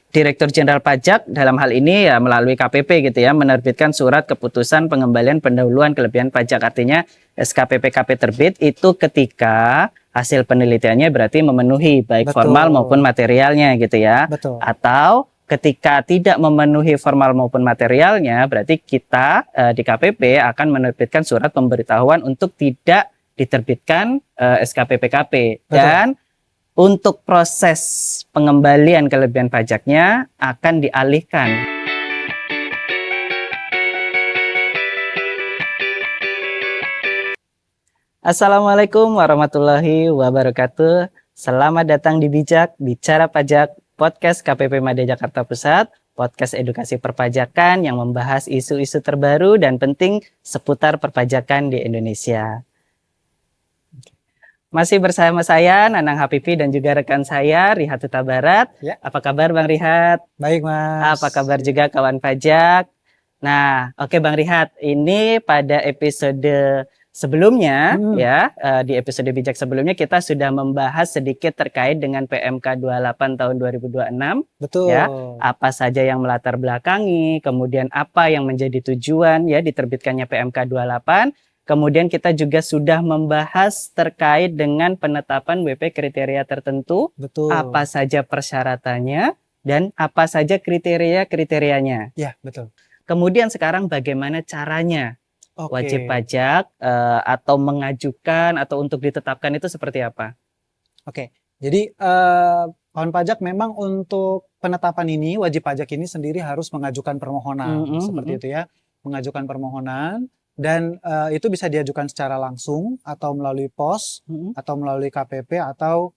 Direktur Jenderal Pajak dalam hal ini ya melalui KPP gitu ya menerbitkan surat keputusan pengembalian pendahuluan kelebihan pajak. Artinya SKPPKP terbit itu ketika hasil penelitiannya berarti memenuhi baik formal maupun materialnya gitu ya. Betul. Atau ketika tidak memenuhi formal maupun materialnya berarti kita di KPP akan menerbitkan surat pemberitahuan untuk tidak diterbitkan SKPPKP. Dan untuk proses pengembalian kelebihan pajaknya akan dialihkan. Assalamualaikum warahmatullahi wabarakatuh. Selamat datang di Bijak Bicara Pajak, podcast KPP Made Jakarta Pusat, podcast edukasi perpajakan yang membahas isu-isu terbaru dan penting seputar perpajakan di Indonesia. Masih bersama saya, Nanang Hapipi, dan juga rekan saya, Rihat Huta Barat. Ya. Apa kabar Bang Rihat? Baik, Mas. Apa kabar juga kawan pajak? Nah, oke Bang Rihat, ini pada episode sebelumnya, di episode bijak sebelumnya kita sudah membahas sedikit terkait dengan PMK 28 tahun 2026. Betul. Ya, apa saja yang melatar belakangi, kemudian apa yang menjadi tujuan ya diterbitkannya PMK 28. Kemudian kita juga sudah membahas terkait dengan penetapan WP kriteria tertentu, apa saja persyaratannya, dan apa saja kriteria-kriterianya. Ya, betul. Kemudian sekarang bagaimana caranya wajib pajak atau mengajukan atau untuk ditetapkan itu seperti apa? Oke, jadi kawan pajak memang untuk penetapan ini, wajib pajak ini sendiri harus mengajukan permohonan, seperti itu ya. Mengajukan permohonan. Dan itu bisa diajukan secara langsung atau melalui pos atau melalui KPP atau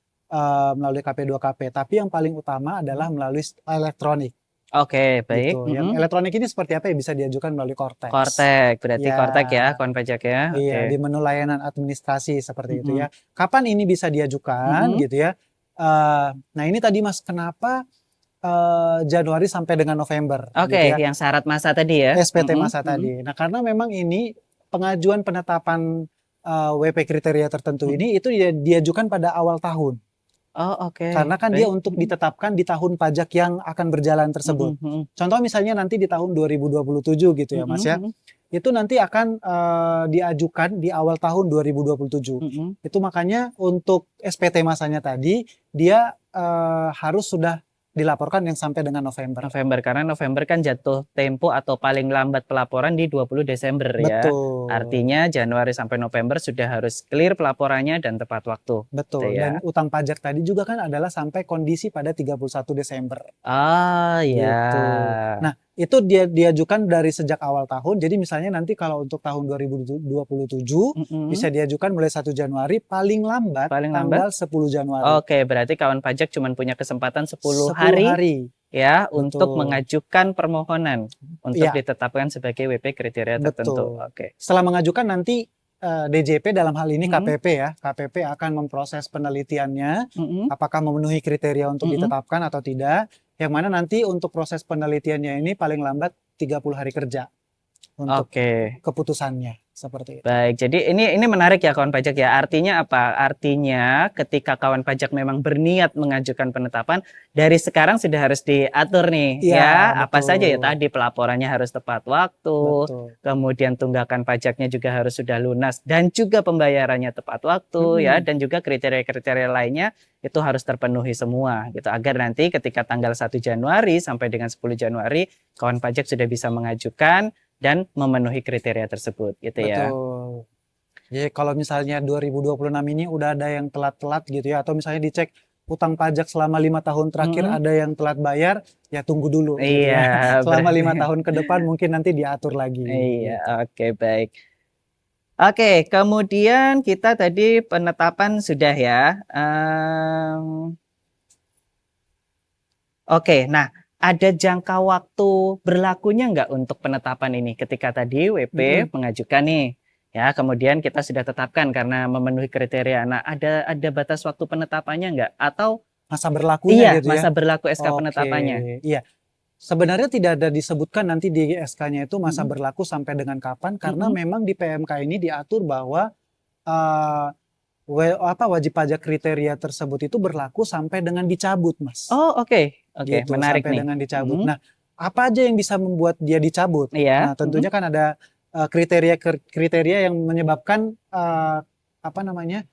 melalui KP2KP. Tapi yang paling utama adalah melalui elektronik. Oke, baik. Gitu. Yang elektronik ini seperti apa ya? Bisa diajukan melalui Kortex. Kortex, berarti ya. Kortex ya, kawan pajak ya. Iya, di menu layanan administrasi seperti itu ya. Kapan ini bisa diajukan gitu ya? Nah ini tadi Mas, kenapa Januari sampai dengan November. Oke, gitu ya. Yang syarat masa tadi ya. SPT masa tadi. Nah, karena memang ini pengajuan penetapan WP kriteria tertentu ini itu diajukan pada awal tahun. Oh, oke. Karena kan dia untuk ditetapkan di tahun pajak yang akan berjalan tersebut. Contoh misalnya nanti di tahun 2027 gitu ya Mas ya. Itu nanti akan diajukan di awal tahun 2027. Itu makanya untuk SPT masanya tadi dia harus sudah dilaporkan yang sampai dengan November. Karena November kan jatuh tempo atau paling lambat pelaporan di 20 Desember ya. Betul. Artinya Januari sampai November sudah harus clear pelaporannya dan tepat waktu. Betul. Ya. Dan utang pajak tadi juga kan adalah sampai kondisi pada 31 Desember. Ah iya. Gitu. Nah, itu dia diajukan dari sejak awal tahun. Jadi misalnya nanti kalau untuk tahun 2027 bisa diajukan mulai 1 Januari paling lambat tanggal 10 Januari. Oke, berarti kawan pajak cuma punya kesempatan 10 hari ya untuk mengajukan permohonan untuk ditetapkan sebagai WP kriteria tertentu. Oke. Setelah mengajukan nanti DJP dalam hal ini KPP ya. KPP akan memproses penelitiannya apakah memenuhi kriteria untuk ditetapkan atau tidak. Yang mana nanti untuk proses penelitiannya ini paling lambat 30 hari kerja untuk keputusannya. Seperti itu. Baik, jadi ini menarik ya kawan pajak ya. Artinya apa? Artinya ketika kawan pajak memang berniat mengajukan penetapan, dari sekarang sudah harus diatur nih ya. Apa saja ya tadi pelaporannya harus tepat waktu, kemudian tunggakan pajaknya juga harus sudah lunas dan juga pembayarannya tepat waktu ya, dan juga kriteria-kriteria lainnya itu harus terpenuhi semua gitu agar nanti ketika tanggal 1 Januari sampai dengan 10 Januari kawan pajak sudah bisa mengajukan dan memenuhi kriteria tersebut gitu ya. Betul. Jadi kalau misalnya 2026 ini udah ada yang telat-telat gitu ya, atau misalnya dicek utang pajak selama 5 tahun terakhir ada yang telat bayar, ya tunggu dulu. Gitu ya. Selama 5 tahun ke depan mungkin nanti diatur lagi. Iya, oke baik. Oke, kemudian kita tadi penetapan sudah ya. Oke, nah. Ada jangka waktu berlakunya nggak untuk penetapan ini? Ketika tadi WP mengajukan nih, ya kemudian kita sudah tetapkan karena memenuhi kriteria. Nah, ada batas waktu penetapannya nggak? Atau masa berlakunya gitu ya? Masa berlaku SK penetapannya. Iya, sebenarnya tidak ada disebutkan nanti di SK-nya itu masa berlaku sampai dengan kapan, karena memang di PMK ini diatur bahwa wajib pajak kriteria tersebut itu berlaku sampai dengan dicabut, Mas. Oh, oke. Oke, Gitu, menarik sampai nih. dengan dicabut. Mhm. Nah, apa aja yang bisa membuat dia dicabut? Iya. Nah, tentunya kan ada kriteria yang menyebabkan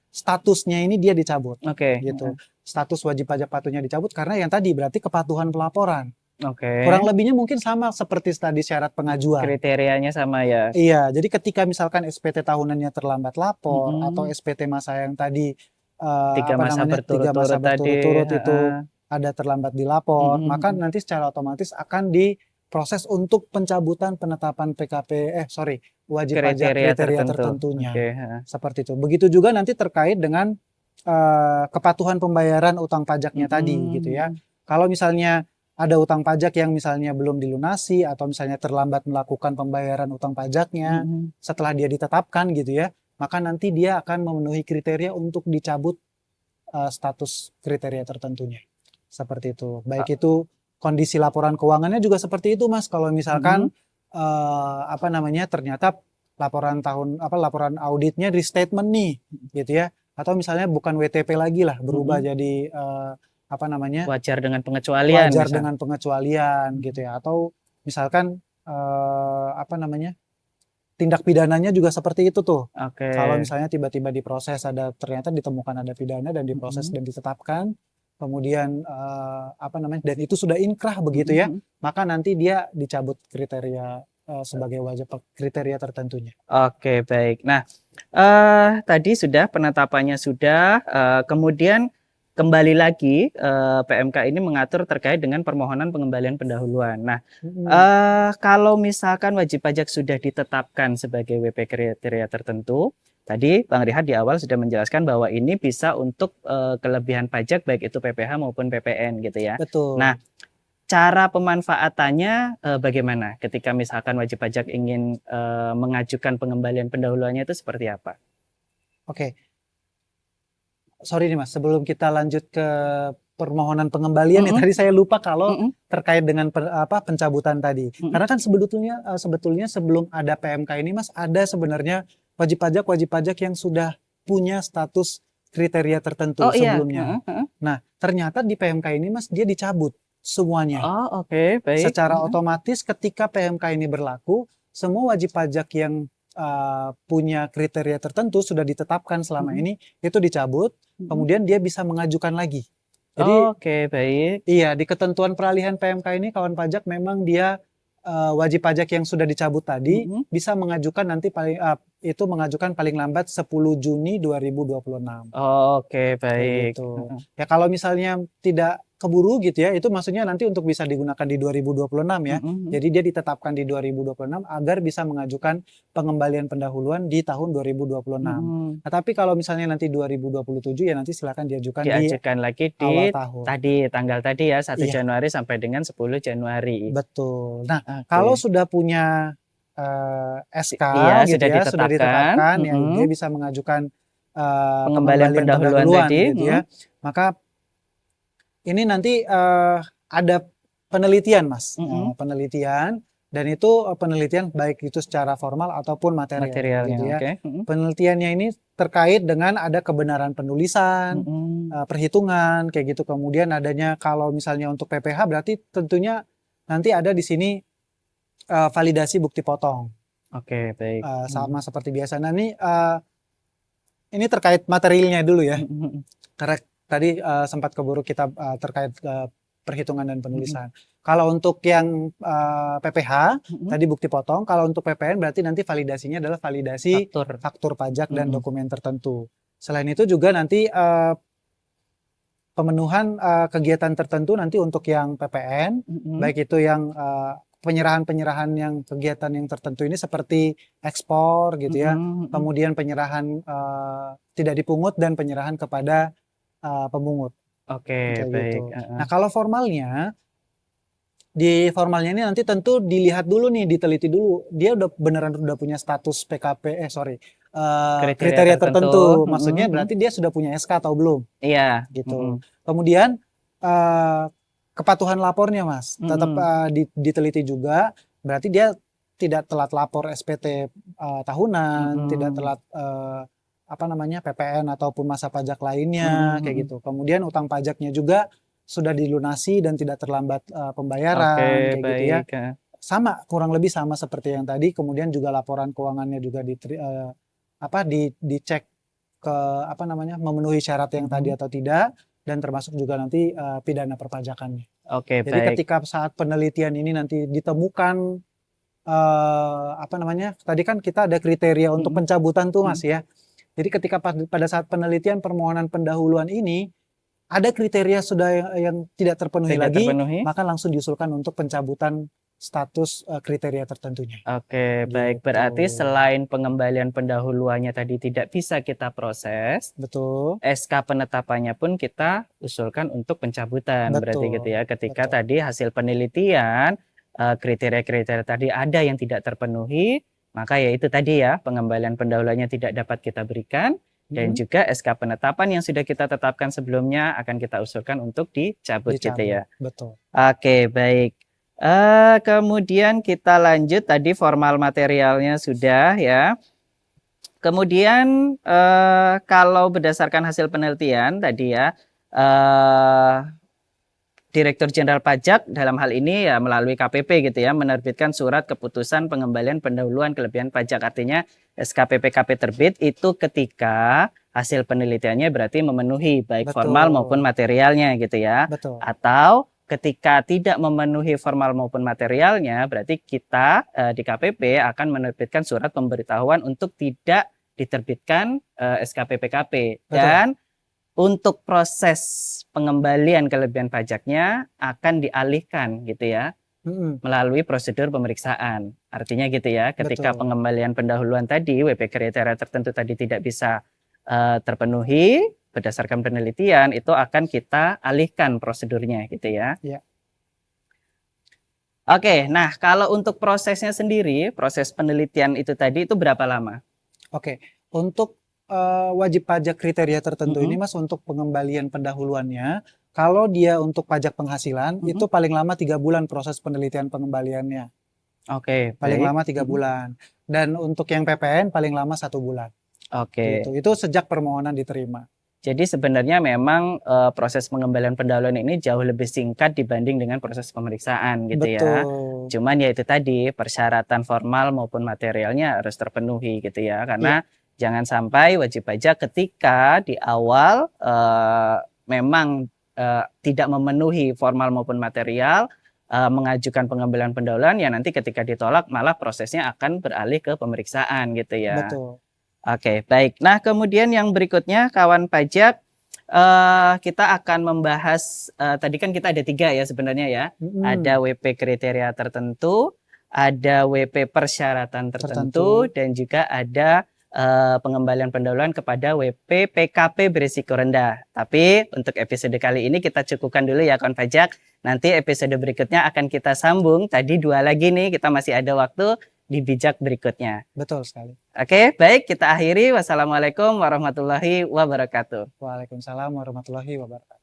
statusnya ini dia dicabut. Oke. Gitu. Status wajib pajak patuhnya dicabut karena yang tadi berarti kepatuhan pelaporan. Oke. Kurang lebihnya mungkin sama seperti tadi syarat pengajuan. Kriterianya sama ya. Iya, jadi ketika misalkan SPT tahunannya terlambat lapor atau Mhm. SPT masa yang tadi 3 masa 3 masa berturut-turut tadi, berturut-turut itu heeh. ada terlambat dilapor, Mhm maka mhm. nanti secara otomatis akan diproses untuk pencabutan penetapan wajib pajak Kriteria kriteria tertentu. tertentunya. Oke, heeh. Seperti itu. Begitu juga nanti terkait dengan kepatuhan pembayaran utang pajaknya tadi gitu ya. Mhm. Kalau misalnya ada utang pajak yang misalnya belum dilunasi atau misalnya terlambat melakukan pembayaran utang pajaknya Mhm. setelah dia ditetapkan gitu ya, maka nanti dia akan memenuhi kriteria untuk dicabut status kriteria tertentunya. Seperti itu. Baik itu kondisi laporan keuangannya juga seperti itu, Mas. Kalau misalkan ternyata laporan auditnya restatement nih gitu ya, atau misalnya bukan WTP lagi lah, berubah jadi Wajar dengan pengecualian wajar misal. dengan pengecualian gitu ya, atau misalkan tindak pidananya juga seperti itu tuh. Oke. Kalau misalnya tiba-tiba diproses ternyata ditemukan ada pidana dan diproses dan ditetapkan, kemudian dan itu sudah inkrah begitu ya, maka nanti dia dicabut kriteria sebagai kriteria tertentunya. Oke, baik. Nah, tadi sudah penetapannya sudah, kemudian kembali lagi, PMK ini mengatur terkait dengan permohonan pengembalian pendahuluan. Nah, kalau misalkan wajib pajak sudah ditetapkan sebagai WP kriteria tertentu, tadi Bang Rihad di awal sudah menjelaskan bahwa ini bisa untuk, kelebihan pajak baik itu PPh maupun PPN gitu ya. Betul. Nah, cara pemanfaatannya, bagaimana ketika misalkan wajib pajak ingin, mengajukan pengembalian pendahuluannya itu seperti apa? Oke. Sorry nih Mas, sebelum kita lanjut ke permohonan pengembalian nih, tadi saya lupa kalau terkait dengan pencabutan tadi. Karena kan sebetulnya sebelum ada PMK ini Mas, ada sebenarnya wajib pajak yang sudah punya status kriteria tertentu Oh iya, sebelumnya. Nah, ternyata di PMK ini Mas, dia dicabut semuanya. Oh oke, baik. Secara otomatis ketika PMK ini berlaku, semua wajib pajak yang punya kriteria tertentu sudah ditetapkan selama ini itu dicabut, kemudian dia bisa mengajukan lagi. Jadi Oke, baik. iya, di ketentuan peralihan PMK ini kawan pajak memang dia wajib pajak yang sudah dicabut tadi bisa mengajukan mengajukan paling lambat 10 Juni 2026. Oke, Kayak baik. gitu. Ya kalau misalnya tidak keburu gitu ya, itu maksudnya nanti untuk bisa digunakan di 2026 ya. Jadi dia ditetapkan di 2026 agar bisa mengajukan pengembalian pendahuluan di tahun 2026. Nah, tapi kalau misalnya nanti 2027 ya nanti silakan diajukan di lagi di awal tahun. tanggal tadi ya 1 Iya. Januari sampai dengan 10 Januari. Betul. Nah, Oke. kalau sudah punya SK Iya, gitu ya, sudah ditetapkan ya dia bisa mengajukan pengembalian pendahuluan tadi. gitu ya. Maka ini nanti ada penelitian Mas, penelitian dan itu penelitian baik itu secara formal ataupun material gitu ya. Penelitiannya ini terkait dengan ada kebenaran penulisan, perhitungan kayak gitu. Kemudian adanya kalau misalnya untuk PPh berarti tentunya nanti ada di sini validasi bukti potong. Oke, baik. Sama seperti biasa. Nah ini terkait materialnya dulu ya. Karena tadi sempat keburu kita terkait perhitungan dan penulisan. Kalau untuk yang PPh tadi bukti potong, kalau untuk PPN berarti nanti validasinya adalah validasi faktur pajak dan dokumen tertentu. Selain itu juga nanti pemenuhan kegiatan tertentu nanti untuk yang PPN, baik itu yang penyerahan yang kegiatan yang tertentu ini seperti ekspor gitu ya, kemudian penyerahan tidak dipungut dan penyerahan kepada pemungut. Oke, baik. Gitu. Nah kalau formalnya, di formalnya ini nanti tentu dilihat dulu nih, diteliti dulu, dia beneran udah punya status kriteria tertentu. Maksudnya berarti dia sudah punya SK atau belum? Iya. Gitu. Kemudian kepatuhan lapornya Mas, tetap diteliti juga, berarti dia tidak telat lapor SPT tahunan, tidak telat apa namanya PPN ataupun masa pajak lainnya kayak gitu. Kemudian utang pajaknya juga sudah dilunasi dan tidak terlambat pembayaran kayak gitu ya. Baik. Sama, kurang lebih sama seperti yang tadi. Kemudian juga laporan keuangannya juga dicek ke apa namanya memenuhi syarat yang tadi atau tidak, dan termasuk juga nanti pidana perpajakannya. Oke, Jadi baik. ketika saat penelitian ini nanti ditemukan apa namanya, tadi kan kita ada kriteria untuk pencabutan tuh Mas ya. Jadi ketika pada saat penelitian permohonan pendahuluan ini ada kriteria sudah yang tidak terpenuhi lagi, maka langsung diusulkan untuk pencabutan status kriteria tertentunya. Oke, baik. Gitu. Berarti selain pengembalian pendahuluannya tadi tidak bisa kita proses, Betul. SK penetapannya pun kita usulkan untuk pencabutan. Berarti gitu ya. Ketika tadi hasil penelitian kriteria-kriteria tadi ada yang tidak terpenuhi, maka ya itu tadi ya, pengembalian pendahuluannya tidak dapat kita berikan, dan juga SK penetapan yang sudah kita tetapkan sebelumnya akan kita usulkan untuk dicabut gitu ya. Betul. Oke, baik. Kemudian kita lanjut, tadi formal materialnya sudah ya. Kemudian kalau berdasarkan hasil penelitian tadi ya, Direktur Jenderal Pajak dalam hal ini ya melalui KPP gitu ya, menerbitkan surat keputusan pengembalian pendahuluan kelebihan pajak. Artinya SKPPKP terbit itu ketika hasil penelitiannya berarti memenuhi baik formal maupun materialnya gitu ya. Atau ketika tidak memenuhi formal maupun materialnya, berarti kita di KPP akan menerbitkan surat pemberitahuan untuk tidak diterbitkan SKPPKP. Dan untuk proses pengembalian kelebihan pajaknya akan dialihkan gitu ya, melalui prosedur pemeriksaan. Artinya gitu ya, ketika pengembalian pendahuluan tadi, WP kriteria tertentu tadi tidak bisa terpenuhi berdasarkan penelitian, itu akan kita alihkan prosedurnya gitu ya. Oke, nah kalau untuk prosesnya sendiri, proses penelitian itu tadi itu berapa lama? Oke, untuk wajib pajak kriteria tertentu ini Mas, untuk pengembalian pendahuluannya, kalau dia untuk pajak penghasilan itu paling lama 3 bulan proses penelitian pengembaliannya. Oke, paling lama 3 bulan. Dan untuk yang PPN paling lama 1 bulan. Oke. Gitu. Itu sejak permohonan diterima. Jadi sebenarnya memang proses pengembalian pendahuluan ini jauh lebih singkat dibanding dengan proses pemeriksaan gitu ya. Cuman ya itu tadi, persyaratan formal maupun materialnya harus terpenuhi gitu ya. Karena jangan sampai wajib pajak ketika di awal memang tidak memenuhi formal maupun material mengajukan pengembalian pendahuluan, ya nanti ketika ditolak malah prosesnya akan beralih ke pemeriksaan gitu ya. Oke, baik. Nah kemudian yang berikutnya kawan pajak, kita akan membahas tadi kan kita ada 3 ya sebenarnya ya. Ada WP kriteria tertentu, ada WP persyaratan tertentu, dan juga ada pengembalian pendahuluan kepada WP PKP berisiko rendah. Tapi untuk episode kali ini kita cukupkan dulu ya kawan pajak. Nanti episode berikutnya akan kita sambung. Tadi 2 lagi nih, kita masih ada waktu di bijak berikutnya. Betul sekali. Oke, baik, kita akhiri. Wassalamualaikum warahmatullahi wabarakatuh. Waalaikumsalam warahmatullahi wabarakatuh.